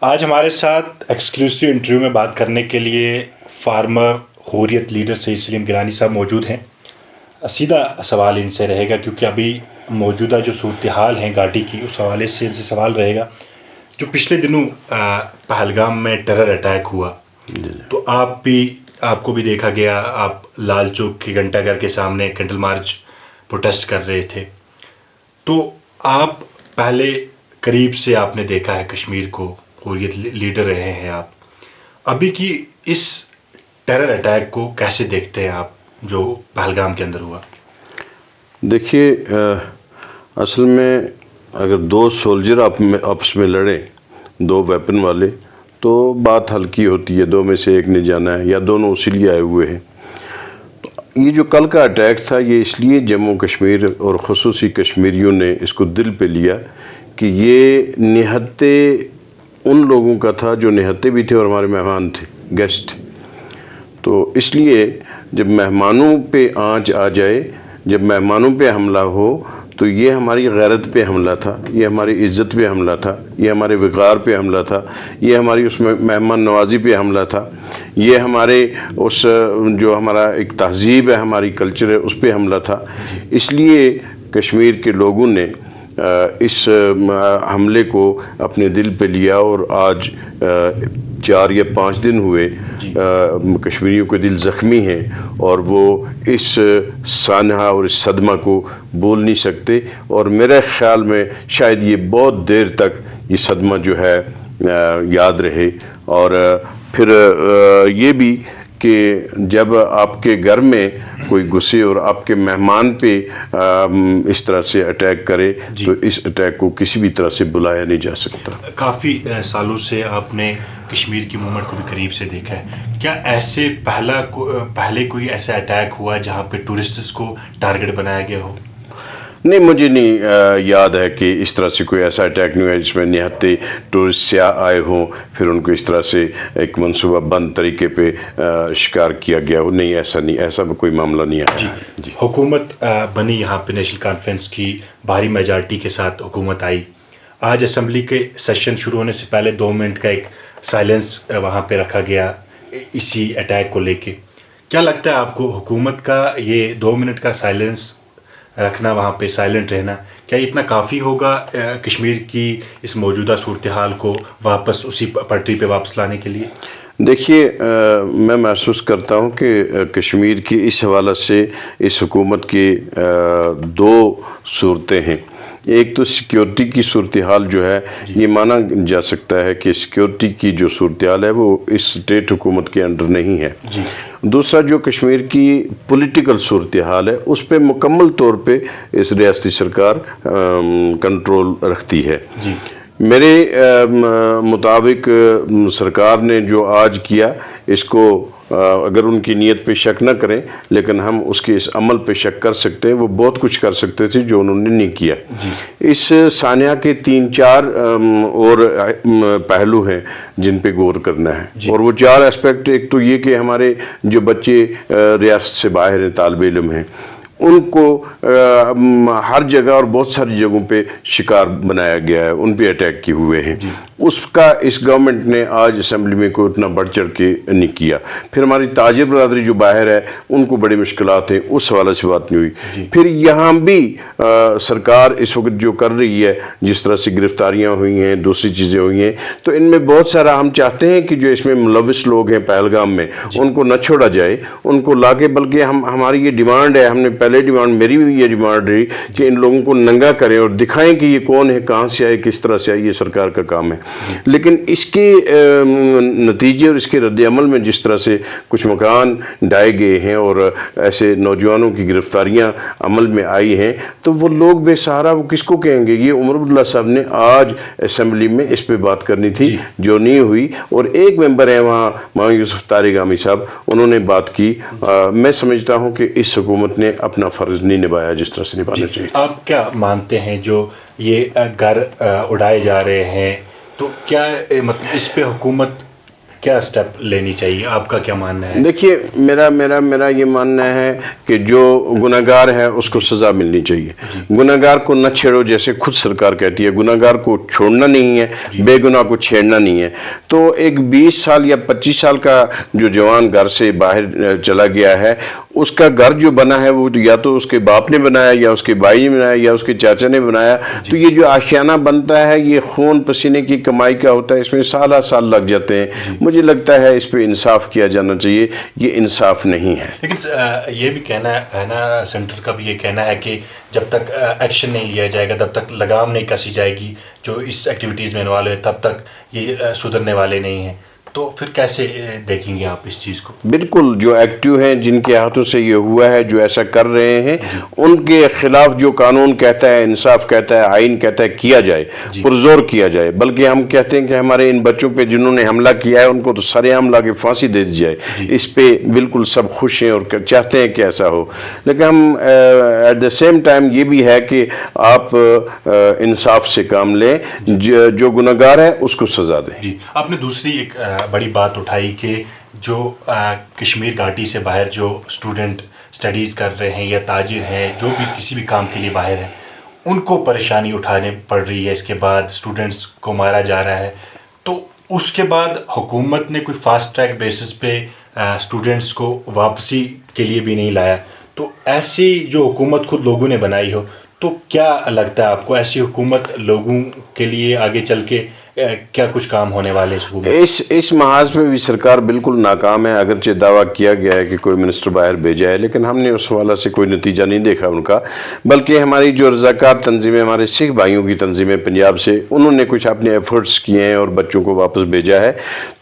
آج ہمارے ساتھ ایکسکلوسیو انٹرویو میں بات کرنے کے لیے فارمر حریت لیڈر سید سلیم گیلانی صاحب موجود ہیں۔ سیدھا سوال ان سے رہے گا کیونکہ ابھی موجودہ جو صورتحال ہیں گھاٹی کی، اس حوالے سے ان سے سوال رہے گا۔ جو پچھلے دنوں پہلگام میں ٹیرر اٹیک ہوا تو آپ کو بھی دیکھا گیا، آپ لال چوک کے گھنٹہ گھر کے سامنے کینڈل مارچ پروٹیسٹ کر رہے تھے۔ تو آپ پہلے قریب سے آپ نے دیکھا ہے کشمیر کو، حریت لیڈر رہے ہیں آپ، ابھی کی اس ٹیرر اٹیک کو کیسے دیکھتے ہیں آپ جو پہلگام کے اندر ہوا؟ دیکھیے، اصل میں اگر دو سولجر آپس میں لڑیں، دو ویپن والے، تو بات ہلکی ہوتی ہے، دو میں سے ایک نے جانا ہے یا دونوں اسی لیے آئے ہوئے ہیں۔ یہ جو کل کا اٹیک تھا، یہ اس لیے جموں کشمیر اور خصوصی کشمیریوں نے اس کو دل پہ لیا کہ یہ نہتے ان لوگوں کا تھا جو نہتے بھی تھے اور ہمارے مہمان تھے، گیسٹ۔ تو اس لیے جب مہمانوں پہ آنچ آ جائے، جب مہمانوں پہ حملہ ہو، تو یہ ہماری غیرت پہ حملہ تھا، یہ ہماری عزت پہ حملہ تھا، یہ ہمارے وقار پہ حملہ تھا، یہ ہماری اس میں مہمان نوازی پہ حملہ تھا، یہ ہمارے اس جو ہمارا ایک تہذیب ہے، ہماری کلچر ہے، اس پہ حملہ تھا۔ اس لیے کشمیر کے لوگوں نے اس حملے کو اپنے دل پہ لیا، اور آج 4 یا 5 دن ہوئے کشمیریوں کے دل زخمی ہیں، اور وہ اس سانحہ اور اس صدمہ کو بول نہیں سکتے، اور میرے خیال میں شاید یہ بہت دیر تک یہ صدمہ جو ہے یاد رہے۔ اور پھر یہ بھی کہ جب آپ کے گھر میں کوئی گھسے اور آپ کے مہمان پہ اس طرح سے اٹیک کرے تو اس اٹیک کو کسی بھی طرح سے بلایا نہیں جا سکتا۔ کافی سالوں سے آپ نے کشمیر کی موومنٹ کو بھی قریب سے دیکھا ہے، کیا ایسے پہلے کوئی ایسا اٹیک ہوا جہاں پہ ٹورسٹس کو ٹارگٹ بنایا گیا ہو؟ نہیں، مجھے نہیں یاد ہے کہ اس طرح سے کوئی ایسا اٹیک نہیں ہوا جس میں نہتے ٹورسٹ سیاح آئے ہوں، پھر ان کو اس طرح سے ایک منصوبہ بند طریقے پہ شکار کیا گیا ہو۔ نہیں، ایسا نہیں، ایسا کوئی معاملہ نہیں آیا۔ جی، حکومت بنی یہاں پہ نیشنل کانفرنس کی بھاری میجارٹی کے ساتھ حکومت آئی۔ آج اسمبلی کے سیشن شروع ہونے سے پہلے 2 منٹ کا ایک سائلنس وہاں پہ رکھا گیا اسی اٹیک کو لے کے۔ کیا لگتا ہے آپ کو حکومت کا یہ 2 منٹ کا سائلنس رکھنا، وہاں پہ سائلنٹ رہنا، کیا اتنا کافی ہوگا کشمیر کی اس موجودہ صورتحال کو واپس اسی پٹری پہ واپس لانے کے لیے؟ دیکھیے، میں محسوس کرتا ہوں کہ کشمیر کی اس حوالے سے اس حکومت کی 2 صورتیں ہیں۔ ایک تو سیکیورٹی کی صورتحال جو ہے، یہ مانا جا سکتا ہے کہ سیکیورٹی کی جو صورتحال ہے وہ اس اسٹیٹ حکومت کے انڈر نہیں ہے۔ دوسرا جو کشمیر کی پولیٹیکل صورتحال ہے، اس پہ مکمل طور پہ اس ریاستی سرکار کنٹرول رکھتی ہے۔ میرے مطابق سرکار نے جو آج کیا، اس کو اگر ان کی نیت پہ شک نہ کریں، لیکن ہم اس کے اس عمل پہ شک کر سکتے ہیں۔ وہ بہت کچھ کر سکتے تھے جو انہوں نے نہیں کیا۔ اس سانحہ کے 3-4 اور پہلو ہیں جن پہ غور کرنا ہے، اور وہ 4 اسپیکٹ، ایک تو یہ کہ ہمارے جو بچے ریاست سے باہر ہیں، طالب علم ہیں، ان کو ہر جگہ اور بہت ساری جگہوں پہ شکار بنایا گیا ہے، ان پہ اٹیک کیے ہوئے ہیں۔ اس کا اس گورنمنٹ نے آج اسمبلی میں کوئی اتنا بڑھ چڑھ کے نہیں کیا۔ پھر ہماری تاجر برادری جو باہر ہے، ان کو بڑی مشکلات ہیں، اس حوالے سے بات نہیں ہوئی۔ پھر یہاں بھی سرکار اس وقت جو کر رہی ہے، جس طرح سے گرفتاریاں ہوئی ہیں، دوسری چیزیں ہوئی ہیں، تو ان میں بہت سارا ہم چاہتے ہیں کہ جو اس میں ملوث لوگ ہیں پہلگام میں، ان کو نہ چھوڑا جائے، ان کو لا کے، بلکہ ہماری یہ ڈیمانڈ ہے، ہم نے پہلے ڈیمانڈ، میری بھی یہ ڈیمانڈ رہی کہ ان لوگوں کو ننگا کریں اور دکھائیں کہ یہ کون ہے، کہاں سے آئے، کس طرح سے آئے، یہ سرکار کا کام ہے۔ لیکن اس کے نتیجے اور اس کے رد عمل میں جس طرح سے کچھ مکان ڈھائے گئے ہیں اور ایسے نوجوانوں کی گرفتاریاں عمل میں آئی ہیں، تو وہ لوگ بے سہارا وہ کس کو کہیں گے؟ یہ عمر عبداللہ صاحب نے آج اسمبلی میں اس پہ بات کرنی تھی، جو نہیں ہوئی، اور ایک ممبر ہیں وہاں مولانا یوسف طارغامی صاحب، انہوں نے بات کی۔ میں سمجھتا ہوں کہ اس حکومت نے اپنا فرض نہیں نبھایا جس طرح سے نبھانا چاہیے۔ آپ کیا مانتے ہیں جو یہ گھر اڑائے جا رہے ہیں، تو کیا مطلب اس پہ حکومت کیا اسٹیپ لینی چاہیے؟ آپ کا کیا ماننا ہے؟ دیکھیے میرا یہ ماننا ہے کہ جو گناہگار ہے اس کو سزا ملنی چاہیے. گناہگار کو نہ چھیڑو، جیسے خود سرکار کہتی ہے گناہگار کو چھوڑنا نہیں ہے، بے گناہ کو چھیڑنا نہیں ہے. تو ایک 20 سال یا 25 سال کا جو جوان گھر سے باہر چلا گیا ہے، اس کا گھر جو بنا ہے وہ یا تو اس کے باپ نے بنایا یا اس کے بھائی نے بنایا یا اس کے چاچا نے بنایا. تو یہ جو آشیانہ بنتا ہے یہ خون پسینے کی کمائی کا ہوتا ہے، اس میں سال لگ جاتے ہیں. مجھے لگتا ہے اس پہ انصاف کیا جانا چاہیے، یہ انصاف نہیں ہے. لیکن یہ بھی کہنا ہے نا، سینٹر کا بھی یہ کہنا ہے کہ جب تک ایکشن نہیں لیا جائے گا، تب تک لگام نہیں کسی جائے گی جو اس ایکٹیویٹیز میں انوالو ہیں، تب تک یہ سدھرنے والے نہیں ہیں. تو پھر کیسے دیکھیں گے آپ اس چیز کو؟ بالکل، جو ایکٹیو ہیں، جن کے ہاتھوں سے یہ ہوا ہے، جو ایسا کر رہے ہیں، ان کے خلاف جو قانون کہتا ہے، انصاف کہتا ہے، آئین کہتا ہے، کیا جائے، پرزور کیا جائے. بلکہ ہم کہتے ہیں کہ ہمارے ان بچوں پہ جنہوں نے حملہ کیا ہے ان کو تو سر عام لا کے پھانسی دے دی جائے. اس پہ بالکل سب خوش ہیں اور چاہتے ہیں کہ ایسا ہو. لیکن ہم ایٹ دا سیم ٹائم یہ بھی ہے کہ آپ انصاف سے کام لیں، جو گناہگار ہے اس کو سزا دیں. آپ نے دوسری ایک بڑی بات اٹھائی کہ جو کشمیر گھاٹی سے باہر جو اسٹوڈنٹ اسٹڈیز کر رہے ہیں یا تاجر ہیں، جو بھی کسی بھی کام کے لیے باہر ہیں، ان کو پریشانی اٹھانے پڑ رہی ہے. اس کے بعد اسٹوڈنٹس کو مارا جا رہا ہے. تو اس کے بعد حکومت نے کوئی فاسٹ ٹریک بیسس پہ اسٹوڈنٹس کو واپسی کے لیے بھی نہیں لایا. تو ایسی جو حکومت خود لوگوں نے بنائی ہو، تو کیا لگتا ہے آپ کو ایسی حکومت لوگوں کے لیے آگے چل کے کیا کچھ کام ہونے والے اس محاذ میں بھی سرکار بالکل ناکام ہے. اگرچہ دعویٰ کیا گیا ہے کہ کوئی منسٹر باہر بھیجا ہے، لیکن ہم نے اس حوالے سے کوئی نتیجہ نہیں دیکھا ان کا. بلکہ ہماری جو رضاکار تنظیمیں، ہمارے سکھ بھائیوں کی تنظیمیں پنجاب سے، انہوں نے کچھ اپنے ایفرٹس کیے ہیں اور بچوں کو واپس بھیجا ہے.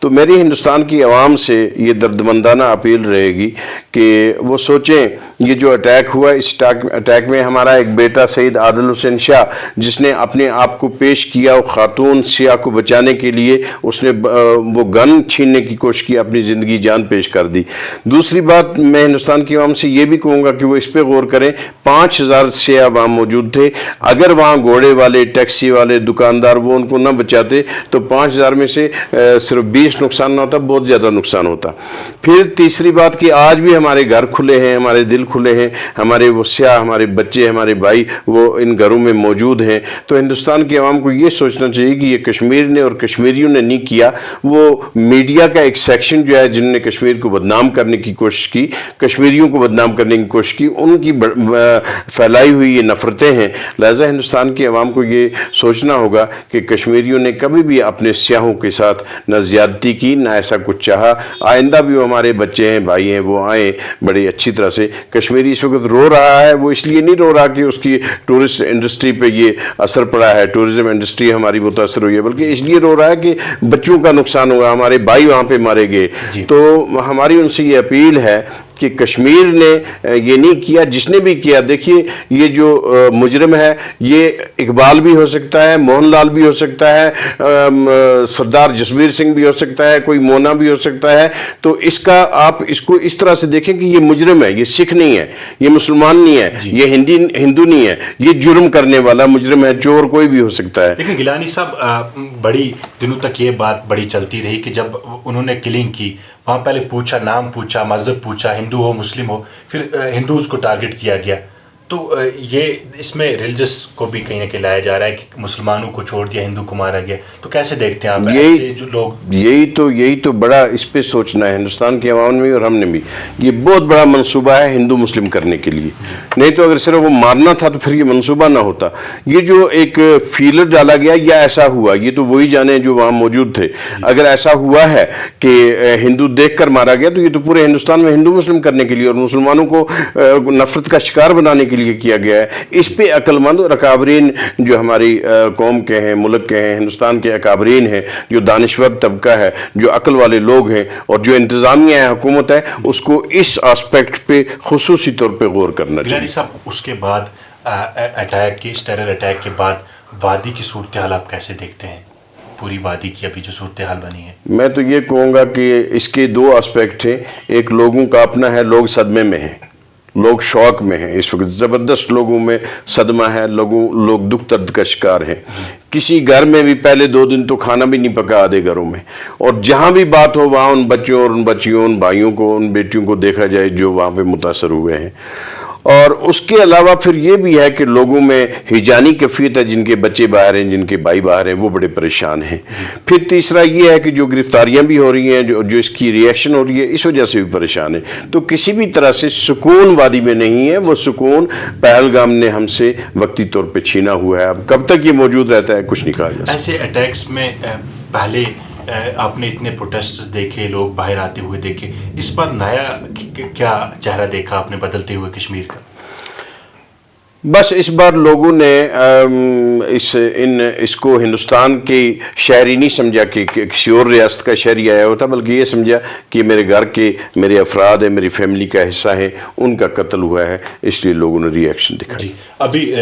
تو میری ہندوستان کی عوام سے یہ دردمندانہ اپیل رہے گی کہ وہ سوچیں، یہ جو اٹیک ہوا، اس اٹیک میں ہمارا ایک بیٹا سید عادل حسین شاہ، جس نے اپنے آپ کو پیش کیا، وہ خاتون سیاہ کو بچانے کے لیے اس نے وہ گن چھیننے کی کوشش کی، اپنی زندگی جان پیش کر دی. دوسری بات میں ہندوستان کی عوام سے یہ بھی کہوں گا کہ وہ اس پہ غور کریں. 5000 سیاہ وہاں موجود تھے. اگر وہاں گھوڑے والے، ٹیکسی والے، دکاندار وہ ان کو نہ بچاتے تو 5000 میں سے صرف 20 نقصان نہ ہوتا، بہت زیادہ نقصان ہوتا. پھر تیسری بات کہ آج بھی ہمارے گھر کھلے ہیں، ہمارے دل کھلے ہیں، ہمارے وہ سیاہ، ہمارے بچے، ہمارے بھائی وہ ان گھروں میں موجود ہیں. تو ہندوستان کی عوام کو یہ سوچنا چاہیے کہ یہ کشمیر نے اور کشمیریوں نے نہیں کیا. وہ میڈیا کا ایک سیکشن جو ہے، جنہوں نے کشمیر کو بدنام کرنے کی کوشش کی، کشمیریوں کو بدنام کرنے کی کوشش کی، ان کی پھیلائی ہوئی یہ نفرتیں ہیں. لہذا ہندوستان کی عوام کو یہ سوچنا ہوگا کہ کشمیریوں نے کبھی بھی اپنے سیاہوں کے ساتھ نہ زیادتی کی، نہ ایسا کچھ چاہا. آئندہ بھی وہ ہمارے بچے ہیں، بھائی ہیں، وہ آئیں بڑی اچھی طرح سے. کشمیری اس وقت رو رہا ہے، وہ اس لیے نہیں رو رہا کہ اس کی ٹورسٹ انڈسٹری پہ یہ اثر پڑا ہے، ٹورزم انڈسٹری ہماری متاثر ہوئی ہے، بلکہ اس لیے رو رہا ہے کہ بچوں کا نقصان ہوا، ہمارے بھائی وہاں پہ مارے گئے. تو ہماری ان سے یہ اپیل ہے کہ کشمیر نے یہ نہیں کیا، جس نے بھی کیا. دیکھیے یہ جو مجرم ہے، یہ اقبال بھی ہو سکتا ہے، موہن لال بھی ہو سکتا ہے، سردار جسبیر سنگھ بھی ہو سکتا ہے، کوئی مونا بھی ہو سکتا ہے. تو اس کا آپ اس کو اس طرح سے دیکھیں کہ یہ مجرم ہے، یہ سکھ نہیں ہے، یہ مسلمان نہیں ہے، یہ ہندو نہیں ہے، یہ جرم کرنے والا مجرم ہے، چور کوئی بھی ہو سکتا ہے. لیکن گیلانی صاحب، بڑی دنوں تک یہ بات بڑی چلتی رہی کہ جب انہوں نے کلنگ کی، وہاں پہلے پوچھا، نام پوچھا، مذہب پوچھا، ہندو ہو مسلم ہو، پھر ہندوز کو ٹارگٹ کیا گیا. تو یہ اس میں ریلیجس کو بھی کہیں نہ کہیں لایا جا رہا ہے کہ مسلمانوں کو چھوڑ دیا، ہندو کو مارا گیا. تو کیسے دیکھتے ہیں آپ ایسے جو لوگ؟ یہی تو بڑا اس پہ سوچنا ہے ہندوستان کے عوام نے اور ہم نے بھی. یہ بہت بڑا منصوبہ ہے ہندو مسلم کرنے کے لیے. نہیں تو اگر صرف وہ مارنا تھا تو پھر یہ منصوبہ نہ ہوتا. یہ جو ایک فیلر ڈالا گیا یا ایسا ہوا، یہ تو وہی جانے جو وہاں موجود تھے. اگر ایسا ہوا ہے کہ ہندو دیکھ کر مارا گیا تو یہ تو پورے ہندوستان میں ہندو مسلم کرنے کے لیے اور مسلمانوں کو نفرت کا شکار بنانے کے لیے کیا گیا ہے. اس پہ عقل مند اور اکابرین جو ہماری قوم کے ہیں، ملک کے ہیں، ہندوستان کے اکابرین ہیں، جو دانشور طبقہ ہے، جو عقل والے لوگ ہیں اور جو انتظامیہ ہے، حکومت ہے، اس کو اس آسپیکٹ پہ خصوصی طور پہ غور کرنا چاہیے. صاحب، اس کے بعد اٹیک کی، اس ٹیرر اٹیک کے بعد وادی کی صورتحال آپ کیسے دیکھتے ہیں؟ پوری وادی کی ابھی جو صورتحال بنی ہے. میں تو یہ کہوں گا کہ اس کے دو آسپیکٹ ہیں. ایک لوگوں کا اپنا ہے، لوگ صدمے میں ہیں. لوگ شوق میں ہیں اس وقت، زبردست لوگوں میں صدمہ ہے، لوگ دکھ درد کا شکار ہیں. کسی گھر میں بھی پہلے 2 دن تو کھانا بھی نہیں پکا آدھے گھروں میں، اور جہاں بھی بات ہو وہاں ان بچوں اور ان بچیوں، ان بھائیوں کو، ان بیٹیوں کو دیکھا جائے جو وہاں پہ متاثر ہوئے ہیں. اور اس کے علاوہ پھر یہ بھی ہے کہ لوگوں میں ہیجانی کیفیت ہے، جن کے بچے باہر ہیں، جن کے بھائی باہر ہیں، وہ بڑے پریشان ہیں. پھر تیسرا یہ ہے کہ جو گرفتاریاں بھی ہو رہی ہیں، جو اس کی ریئیکشن ہو رہی ہے، اس وجہ سے بھی پریشان ہیں. تو کسی بھی طرح سے سکون وادی میں نہیں ہے. وہ سکون پہلگام نے ہم سے وقتی طور پہ چھینا ہوا ہے. اب کب تک یہ موجود رہتا ہے کچھ نہیں کہا جا سکتا. ایسے اٹیکس میں پہلے آپ نے اتنے پروٹیسٹ دیکھے، لوگ باہر آتے ہوئے دیکھے، اس پر نیا کیا چہرہ دیکھا آپ نے بدلتے ہوئے کشمیر کا؟ بس اس بار لوگوں نے اس کو ہندوستان کی شہری نہیں سمجھا کہ کسی اور ریاست کا شہری آیا ہوتا، بلکہ یہ سمجھا کہ میرے گھر کے میرے افراد ہیں، میری فیملی کا حصہ ہیں، ان کا قتل ہوا ہے، اس لیے لوگوں نے ری ایکشن دکھائی. جی ابھی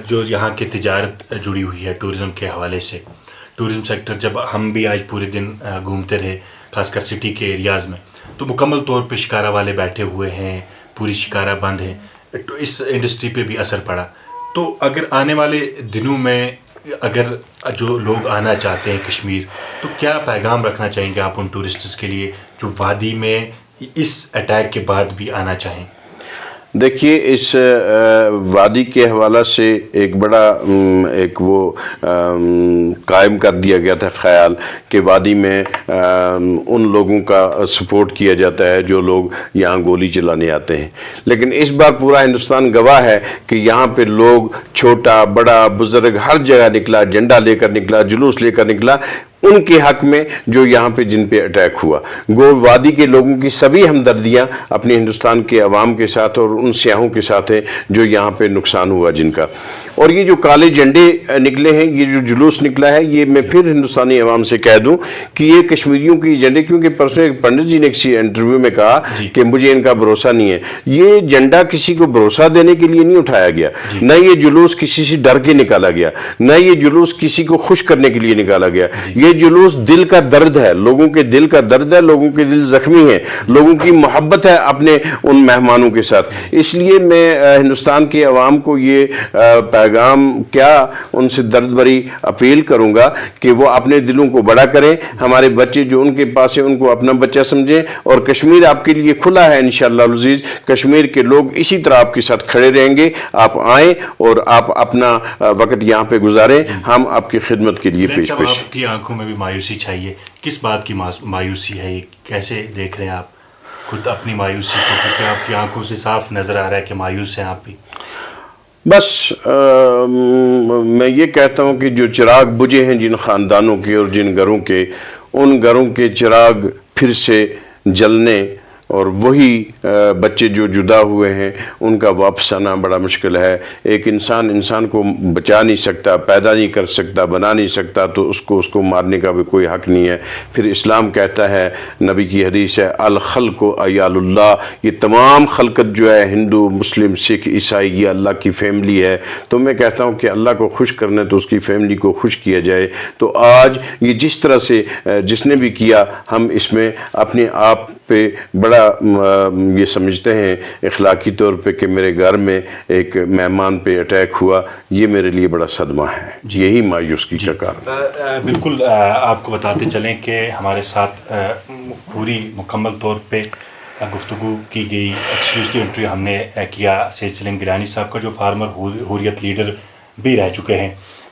جو یہاں کی تجارت جڑی ہوئی ہے ٹورزم کے حوالے سے، ٹورزم سیکٹر، جب ہم بھی آج پورے دن گھومتے رہے خاص کر سٹی کے ایریاز میں، تو مکمل طور پہ شکارہ والے بیٹھے ہوئے ہیں، پوری شکارہ بند ہے، تو اس انڈسٹری پہ بھی اثر پڑا. تو اگر آنے والے دنوں میں اگر جو لوگ آنا چاہتے ہیں کشمیر، تو کیا پیغام رکھنا چاہیں گے آپ ان ٹورسٹس کے لیے جو وادی میں اس اٹیک کے بعد بھی آنا چاہیں؟ دیکھیے، اس وادی کے حوالہ سے ایک بڑا وہ قائم کر دیا گیا تھا خیال کہ وادی میں ان لوگوں کا سپورٹ کیا جاتا ہے جو لوگ یہاں گولی چلانے آتے ہیں. لیکن اس بار پورا ہندوستان گواہ ہے کہ یہاں پہ لوگ، چھوٹا بڑا بزرگ، ہر جگہ نکلا، جھنڈا لے کر نکلا، جلوس لے کر نکلا ان کے حق میں جو یہاں پہ جن پہ اٹیک ہوا. وادی کے لوگوں کی سبھی ہمدردیاں اپنے ہندوستان کے عوام کے ساتھ اور ان سیاحوں کے ساتھ ہیں جو یہاں پہ نقصان ہوا جن کا. اور یہ جو کالے جھنڈے نکلے ہیں، یہ جو جلوس نکلا ہے، یہ میں پھر ہندوستانی عوام سے کہہ دوں کہ یہ کشمیریوں کی جھنڈے، کیونکہ پرسوں ایک پنڈت جی نے کسی انٹرویو میں کہا کہ مجھے ان کا بھروسہ نہیں ہے. یہ جھنڈا کسی کو بھروسہ دینے کے لیے نہیں اٹھایا گیا، نہ یہ جلوس کسی سے ڈر کے نکالا گیا، نہ یہ جلوس کسی کو خوش کرنے کے لیے نکالا گیا. یہ جلوس دل کا درد ہے، لوگوں کے دل کا درد ہے، لوگوں کے دل زخمی ہیں، لوگوں کی محبت ہے اپنے ان مہمانوں کے ساتھ. اس لیے میں ہندوستان کے عوام کو یہ پیغام کیا ان سے درد بھری اپیل کروں گا کہ وہ اپنے دلوں کو بڑا کریں. ہمارے بچے جو ان کے پاس ہیں ان کو اپنا بچہ سمجھیں، اور کشمیر آپ کے لیے کھلا ہے انشاءاللہ العزیز. کشمیر کے لوگ اسی طرح آپ کے ساتھ کھڑے رہیں گے. آپ آئیں اور آپ اپنا وقت یہاں پہ گزاریں، ہم آپ کی خدمت کے لیے پیش. آپ کی آنکھوں میں بھی مایوسی چاہیے، کس بات کی مایوسی ہے؟ کیسے دیکھ رہے ہیں آپ خود اپنی مایوسی کو؟ کیونکہ آپ کی آنکھوں سے صاف نظر آ رہا ہے کہ مایوس ہیں آپ بھی. بس میں یہ کہتا ہوں کہ جو چراغ بجھے ہیں جن خاندانوں کے اور جن گھروں کے، ان گھروں کے چراغ پھر سے جلنے، اور وہی بچے جو جدا ہوئے ہیں ان کا واپس آنا بڑا مشکل ہے. ایک انسان کو بچا نہیں سکتا، پیدا نہیں کر سکتا، بنا نہیں سکتا، تو اس کو مارنے کا بھی کوئی حق نہیں ہے. پھر اسلام کہتا ہے، نبی کی حدیث ہے، الخلق عیال اللہ، یہ تمام خلقت جو ہے، ہندو، مسلم، سکھ، عیسائی، یہ اللہ کی فیملی ہے. تو میں کہتا ہوں کہ اللہ کو خوش کرنا ہے تو اس کی فیملی کو خوش کیا جائے. تو آج یہ جس طرح سے جس نے بھی کیا، ہم اس میں اپنے آپ پہ بڑا یہ سمجھتے ہیں اخلاقی طور پہ کہ میرے گھر میں ایک مہمان پہ اٹیک ہوا، یہ میرے لیے بڑا صدمہ ہے. یہی مایوسی کا کارن. بالکل. آپ کو بتاتے چلیں کہ ہمارے ساتھ پوری مکمل طور پہ گفتگو کی گئی، ایکسکلوسیو انٹرویو ہم نے کیا سید سلیم گیلانی صاحب کا، جو فارمر حریت لیڈر بھی رہ چکے ہیں.